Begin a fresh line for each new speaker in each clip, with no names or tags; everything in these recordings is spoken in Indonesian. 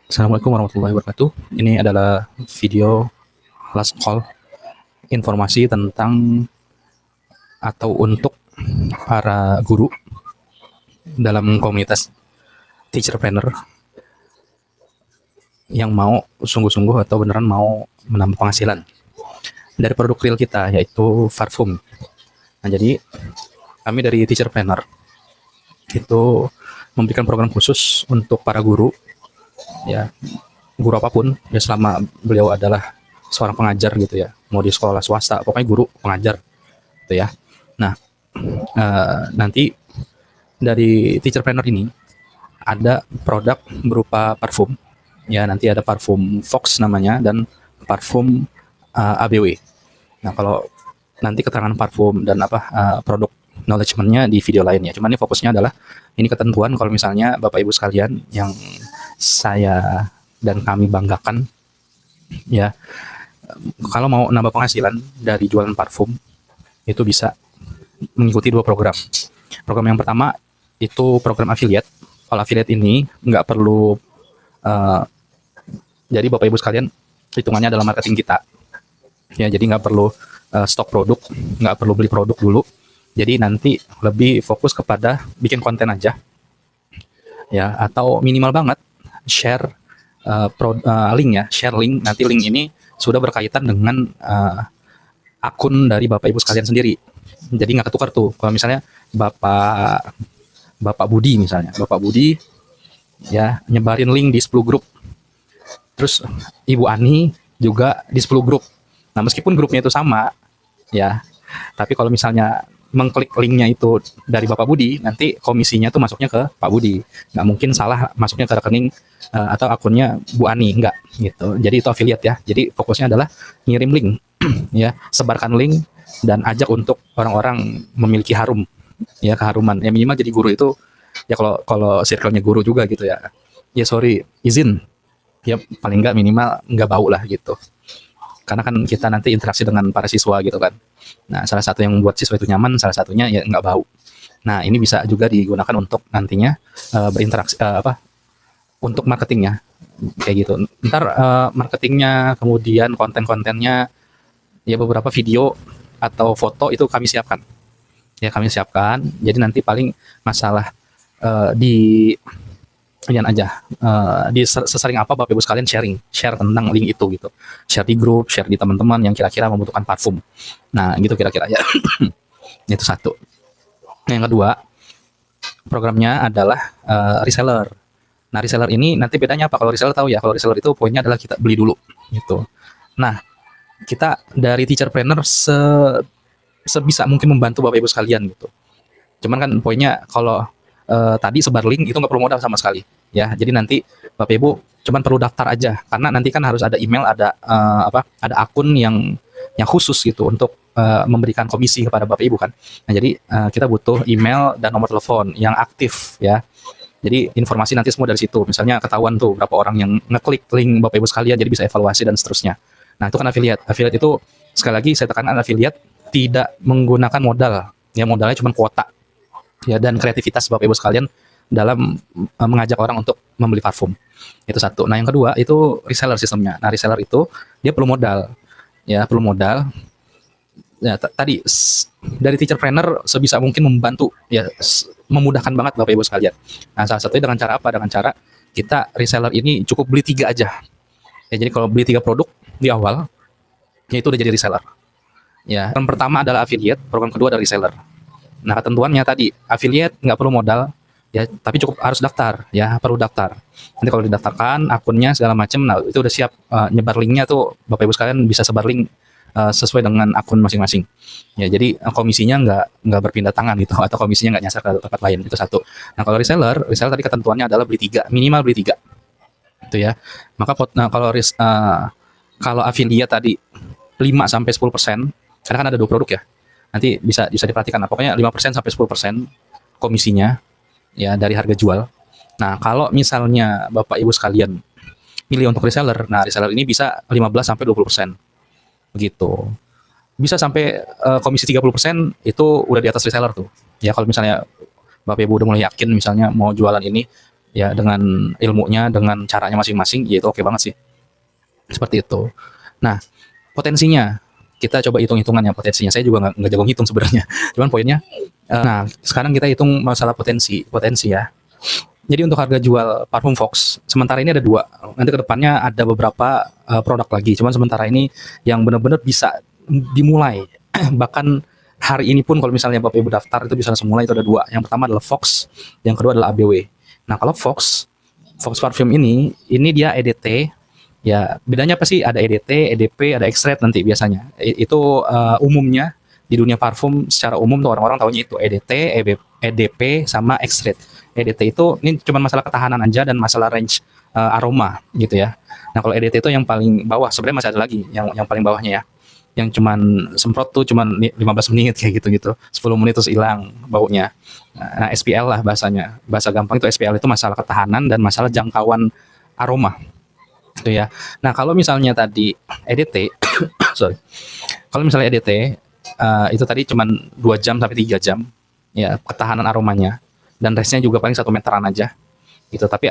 Assalamualaikum warahmatullahi wabarakatuh. Ini adalah video last call informasi tentang atau untuk para guru dalam komunitas teacherpreneur yang mau sungguh-sungguh atau beneran mau menambah penghasilan dari produk real kita, yaitu parfum. Nah, jadi kami dari teacherpreneur itu memberikan program khusus untuk para guru, ya, guru apapun ya, selama beliau adalah seorang pengajar gitu ya, mau di sekolah swasta, pokoknya guru pengajar gitu ya. Nah, nanti dari teacherpreneur ini ada produk berupa parfum, ya, nanti ada parfum Fox namanya dan parfum ABW. Nah, kalau nanti keterangan parfum dan produk knowledge-nya di video lainnya. Cuman ini fokusnya adalah ini ketentuan kalau misalnya Bapak Ibu sekalian yang saya dan kami banggakan, ya, kalau mau nambah penghasilan dari jualan parfum itu bisa mengikuti dua program. Program yang pertama itu program affiliate. Kalau affiliate ini nggak perlu, jadi Bapak Ibu sekalian hitungannya adalah marketing kita. Ya, jadi nggak perlu stok produk, nggak perlu beli produk dulu. Jadi nanti lebih fokus kepada bikin konten aja, ya, atau minimal banget share link ya, share link. Nanti link ini sudah berkaitan dengan akun dari Bapak Ibu sekalian sendiri. Jadi nggak ketukar tuh. Kalau misalnya Bapak Bapak Budi misalnya, Bapak Budi ya nyebarin link di 10 grup. Terus Ibu Ani juga di 10 grup. Nah, meskipun grupnya itu sama, ya, tapi kalau misalnya mengklik linknya itu dari Bapak Budi, nanti komisinya tuh masuknya ke Pak Budi. Nggak mungkin salah masuknya ke rekening atau akunnya Bu Ani, nggak gitu. Jadi itu affiliate ya. Jadi fokusnya adalah ngirim link, ya, sebarkan link dan ajak untuk orang-orang memiliki harum, ya, keharuman. Ya, minimal jadi guru itu, ya, kalau kalau circle-nya guru juga gitu ya. Ya, sorry, izin. Ya, paling nggak minimal nggak bau lah gitu. Karena kan kita nanti interaksi dengan para siswa gitu kan. Nah, salah satu yang membuat siswa itu nyaman, salah satunya ya nggak bau. Nah, ini bisa juga digunakan untuk nantinya berinteraksi, untuk marketingnya kayak gitu. Ntar marketingnya, kemudian konten-kontennya, ya, beberapa video atau foto itu kami siapkan. Ya, kami siapkan. Jadi nanti paling masalah di Yan aja, di sesering apa Bapak Ibu sekalian share tentang link itu gitu, share di grup, share di teman-teman yang kira-kira membutuhkan parfum. Nah, gitu kira-kira ya. Itu satu. Nah, yang kedua, programnya adalah reseller. Nah, reseller ini nanti bedanya apa? Kalau reseller tahu ya, kalau reseller itu poinnya adalah kita beli dulu gitu. Nah, kita dari teacherpreneur sebisa mungkin membantu Bapak Ibu sekalian gitu. Cuman kan poinnya kalau tadi sebar link itu nggak perlu modal sama sekali, ya. Jadi nanti Bapak Ibu cuman perlu daftar aja, karena nanti kan harus ada email, ada ada akun yang khusus gitu untuk memberikan komisi kepada Bapak Ibu kan. Nah, jadi kita butuh email dan nomor telepon yang aktif ya. Jadi informasi nanti semua dari situ. Misalnya ketahuan tuh berapa orang yang ngeklik link Bapak Ibu sekalian, jadi bisa evaluasi dan seterusnya. Nah, itu kan affiliate. Affiliate itu sekali lagi saya tekankan, affiliate tidak menggunakan modal. Ya, modalnya cuma kuota, ya, dan kreativitas Bapak Ibu sekalian dalam mengajak orang untuk membeli parfum. Itu satu. Nah, yang kedua itu reseller sistemnya. Nah, reseller itu dia perlu modal. Ya, perlu modal. Ya, tadi dari teacherpreneur sebisa mungkin membantu, ya, memudahkan banget Bapak Ibu sekalian. Nah, salah satunya dengan cara apa? Dengan cara kita reseller ini cukup beli 3 aja. Ya, jadi kalau beli 3 produk di awal, ya, itu udah jadi reseller. Ya, yang pertama adalah affiliate, program kedua adalah reseller. Nah, ketentuannya tadi affiliate nggak perlu modal, ya, tapi cukup harus daftar, ya, perlu daftar. Nanti kalau didaftarkan akunnya segala macam, nah, itu udah siap, nyebar linknya tuh Bapak Ibu sekalian bisa sebar link sesuai dengan akun masing-masing. Ya, jadi komisinya nggak berpindah tangan gitu, atau komisinya nggak nyasar ke tempat lain. Itu satu. Nah, kalau reseller tadi ketentuannya adalah beli 3, minimal beli 3, itu ya. Maka nah, kalau affiliate tadi 5-10%, karena kan ada 2 produk ya. Nanti bisa bisa diperhatikan, nah, pokoknya 5% sampai 10% komisinya, ya, dari harga jual. Nah, kalau misalnya Bapak Ibu sekalian milih untuk reseller, nah, reseller ini bisa 15-20%, begitu. Bisa sampai komisi 30% itu udah di atas reseller tuh. Ya, kalau misalnya Bapak Ibu udah mulai yakin misalnya mau jualan ini, ya dengan ilmunya, dengan caranya masing-masing, ya itu oke banget sih. Seperti itu. Nah, potensinya kita coba hitung-hitungannya potensinya. Saya juga nggak jago ngitung sebenarnya. Cuman poinnya, nah sekarang kita hitung masalah potensi ya. Jadi untuk harga jual parfum Fox, sementara ini ada dua. Nanti kedepannya ada beberapa produk lagi. Cuman sementara ini yang benar-benar bisa dimulai. Bahkan hari ini pun kalau misalnya Bapak Ibu daftar itu bisa langsung mulai, itu ada dua. Yang pertama adalah Fox, yang kedua adalah ABW. Nah kalau Fox Parfum ini dia EDT. Ya bedanya apa sih? Ada EDT, EDP, ada extract nanti biasanya. Itu umumnya di dunia parfum secara umum tuh orang-orang tahunya itu EDT, EDP sama extract. EDT itu ini cuma masalah ketahanan aja dan masalah range aroma gitu ya. Nah kalau EDT itu yang paling bawah, sebenarnya masih ada lagi yang paling bawahnya ya. Yang cuman semprot tuh cuman 15 menit kayak gitu-gitu. 10 menit terus hilang baunya. Nah, SPL lah bahasanya. Bahasa gampang itu SPL itu masalah ketahanan dan masalah jangkauan aroma. Itu ya. Nah, kalau misalnya tadi EDT sorry. Kalau misalnya EDT itu tadi cuman 2 jam sampai 3 jam ya ketahanan aromanya. Dan restnya juga paling 1 meteran aja gitu. Tapi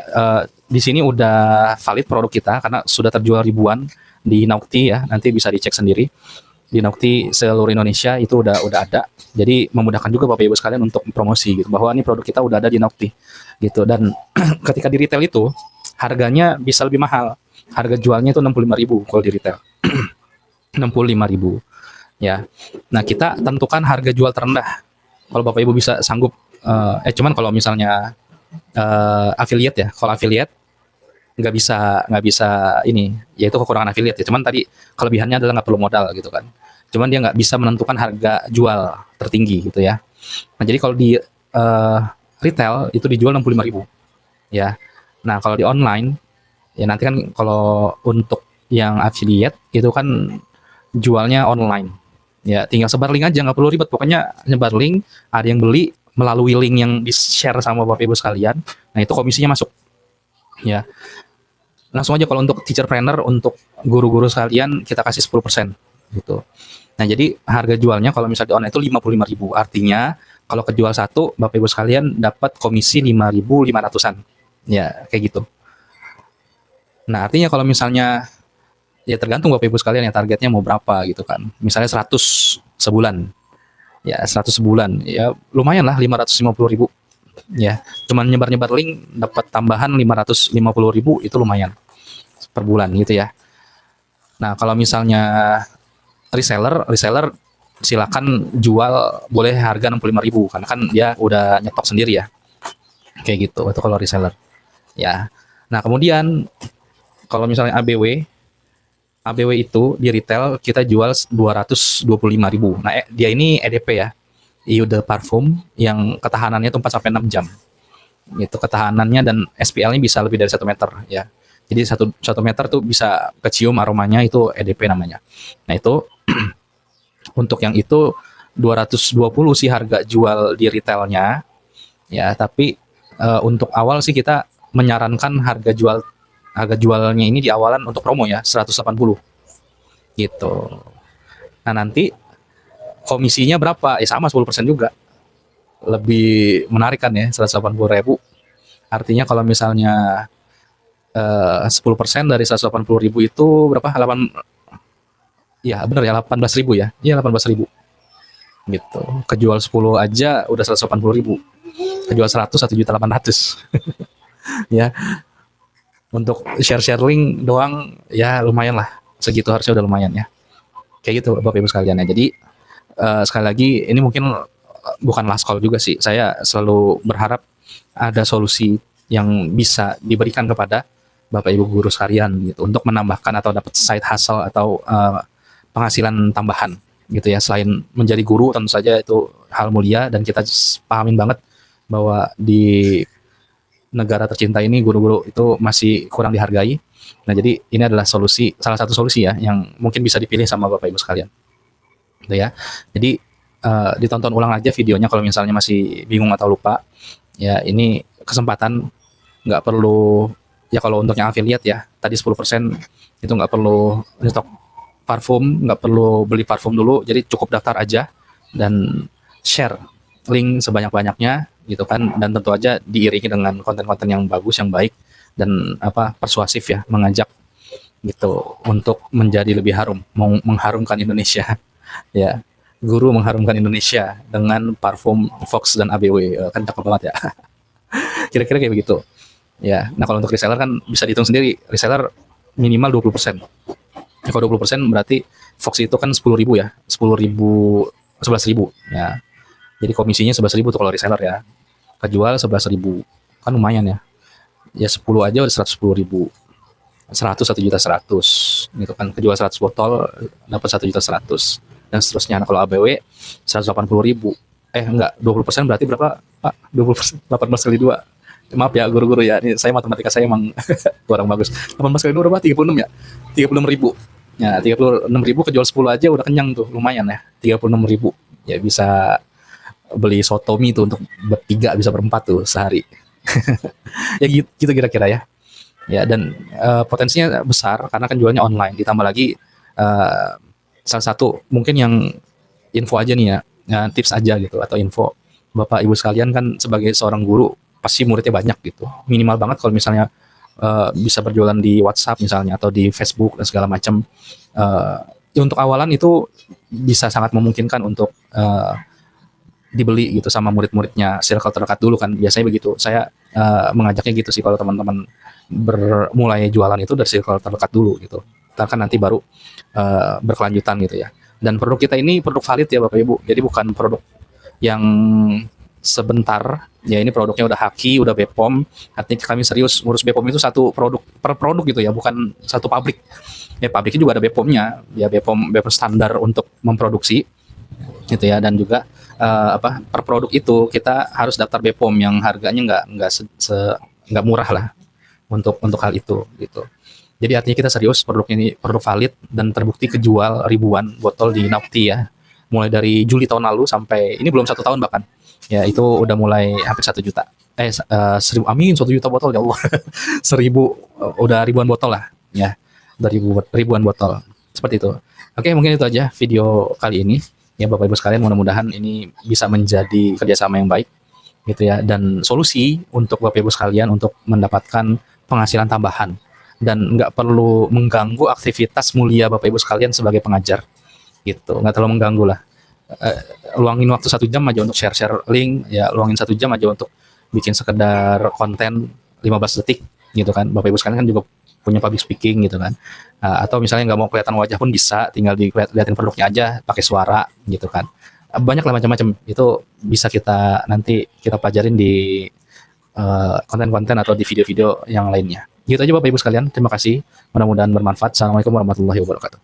di sini udah valid produk kita karena sudah terjual ribuan di Naukti ya, nanti bisa dicek sendiri di Naukti seluruh Indonesia itu udah ada. Jadi memudahkan juga Bapak Ibu sekalian untuk promosi gitu bahwa ini produk kita udah ada di Naukti gitu. Dan ketika di retail itu harganya bisa lebih mahal. Harga jualnya itu 65.000 kalau di retail. 65.000 ya. Nah, kita tentukan harga jual terendah. Kalau Bapak Ibu bisa sanggup cuman kalau misalnya affiliate ya, kalau affiliate nggak bisa ini, yaitu kekurangan affiliate ya. Cuman tadi kelebihannya adalah nggak perlu modal gitu kan. Cuman dia nggak bisa menentukan harga jual tertinggi gitu ya. Nah jadi kalau di retail itu dijual 65.000 ya. Nah kalau di online ya nanti kan kalau untuk yang affiliate itu kan jualnya online ya, tinggal sebar link aja, nggak perlu ribet, pokoknya nyebar link, ada yang beli melalui link yang di-share sama Bapak Ibu sekalian, nah itu komisinya masuk ya. Langsung aja kalau untuk teacher trainer, untuk guru-guru sekalian kita kasih 10% gitu. Nah jadi harga jualnya kalau misalnya di online itu 55.000, artinya kalau kejual satu Bapak Ibu sekalian dapat komisi 5.500-an ya, kayak gitu. Nah artinya kalau misalnya ya tergantung Bapak Ibu sekalian ya targetnya mau berapa gitu kan, misalnya 100 sebulan ya, 100 sebulan ya lumayan lah 550.000 ya, cuman nyebar-nyebar link dapat tambahan 550.000 itu lumayan per bulan gitu ya. Nah kalau misalnya reseller silakan jual boleh harga 65.000 karena kan dia udah nyetok sendiri ya, kayak gitu itu kalau reseller ya. Nah kemudian kalau misalnya ABW itu di retail kita jual 225.000. Nah, dia ini EDP ya. Eau de parfum yang ketahanannya itu 4 sampai 6 jam. Itu ketahanannya dan SPL-nya bisa lebih dari 1 meter ya. Jadi 1 meter tuh bisa kecium aromanya, itu EDP namanya. Nah, itu untuk yang itu 220 sih harga jual di retailnya. Ya, tapi untuk awal sih kita menyarankan harga jualnya ini di awalan untuk promo ya 180 gitu. Nah nanti komisinya berapa? Ya sama 10% juga. Lebih menarik kan ya 180.000. Artinya kalau misalnya 10% dari 180.000 itu berapa? 8 ya benar ya 18.000 ya. Iya 18.000 gitu. Kejual 10 aja udah 180.000. Kejual 100 1.800.000 ya. Untuk share link doang ya lumayan lah, segitu harusnya udah lumayan ya, kayak gitu Bapak Ibu sekalian ya. Jadi sekali lagi ini mungkin bukan last call juga sih, saya selalu berharap ada solusi yang bisa diberikan kepada Bapak Ibu guru sekalian gitu untuk menambahkan atau dapat side hustle atau penghasilan tambahan gitu ya. Selain menjadi guru tentu saja itu hal mulia dan kita pahamin banget bahwa di negara tercinta ini guru-guru itu masih kurang dihargai. Nah, jadi ini adalah salah satu solusi ya yang mungkin bisa dipilih sama Bapak Ibu sekalian. Gitu ya. Jadi ditonton ulang aja videonya kalau misalnya masih bingung atau lupa. Ya, ini kesempatan, nggak perlu ya kalau untuk yang affiliate ya. Tadi 10% itu nggak perlu stok parfum, nggak perlu beli parfum dulu. Jadi cukup daftar aja dan share link sebanyak-banyaknya gitu kan, dan tentu aja diiringi dengan konten-konten yang bagus, yang baik, dan persuasif ya, mengajak gitu untuk menjadi lebih harum, mau mengharumkan Indonesia ya. Guru mengharumkan Indonesia dengan parfum Fox dan ABW, kan cakep banget ya. Kira-kira kayak begitu ya. Nah, kalau untuk reseller kan bisa dihitung sendiri, reseller minimal 20%. Ya, kalau 20% berarti Fox itu kan 10.000 ya, 10.000, 11.000 ya. Jadi komisinya 11.000 tuh kalau reseller ya. Kejual 11.000, kan lumayan ya. Ya 10 aja udah 110.000. 100 1.100.000 gitu kan. Kejual 100 botol dapat 1.100.000 dan seterusnya. Nah, kalau ABW 180.000. Enggak, 20% berarti berapa, Pak? 20%, 18 kali 2. Maaf ya guru-guru ya, ini saya matematika saya emang kurang bagus. 18 kali 2 berapa? 36 ya? 36.000. Ya, 36.000 kejual 10 aja udah kenyang tuh, lumayan ya. 36.000. Ya bisa beli sotomi tuh untuk bertiga, bisa berempat tuh sehari. Ya gitu kira-kira ya. Ya, dan potensinya besar karena kan jualnya online, ditambah lagi salah satu mungkin yang info aja nih ya, tips aja gitu atau info Bapak Ibu sekalian, kan sebagai seorang guru pasti muridnya banyak gitu. Minimal banget kalau misalnya bisa berjualan di WhatsApp misalnya atau di Facebook dan segala macam. Ya untuk awalan itu bisa sangat memungkinkan untuk dibeli gitu sama murid-muridnya, circle terdekat dulu kan, biasanya begitu. Saya mengajaknya gitu sih, kalau teman-teman mulai jualan itu dari circle terdekat dulu gitu. Ntar kan nanti baru berkelanjutan gitu ya. Dan produk kita ini produk valid ya Bapak Ibu, jadi bukan produk yang sebentar ya. Ini produknya udah haki, udah BPOM. Artinya kami serius ngurus BPOM itu satu produk per produk gitu ya, bukan satu pabrik ya. Pabriknya juga ada BPOM-nya ya, BPOM standar untuk memproduksi gitu ya. Dan juga per produk itu kita harus daftar BPOM yang harganya nggak murah lah untuk hal itu gitu. Jadi artinya kita serius, produk ini produk valid dan terbukti kejual ribuan botol di Napti ya. Mulai dari Juli tahun lalu sampai ini belum 1 tahun bahkan. Ya itu udah mulai hampir 1 juta. 1.000, amin, 1 juta botol ya Allah. 1.000, udah ribuan botol lah ya. Udah ribuan botol. Seperti itu. Oke, mungkin itu aja video kali ini. Ya Bapak Ibu sekalian, mudah-mudahan ini bisa menjadi kerjasama yang baik gitu ya, dan solusi untuk Bapak Ibu sekalian untuk mendapatkan penghasilan tambahan dan nggak perlu mengganggu aktivitas mulia Bapak Ibu sekalian sebagai pengajar gitu. Nggak terlalu mengganggu lah. Luangin waktu 1 jam aja untuk share link ya, luangin 1 jam aja untuk bikin sekedar konten 15 detik gitu kan. Bapak Ibu sekalian kan juga punya public speaking gitu kan. Atau misalnya nggak mau kelihatan wajah pun bisa, tinggal dilihatin produknya aja pakai suara gitu kan. Banyak lah macam-macam, itu bisa nanti kita pelajarin di konten-konten atau di video-video yang lainnya. Gitu aja Bapak Ibu sekalian, terima kasih, mudah-mudahan bermanfaat. Assalamualaikum warahmatullahi wabarakatuh.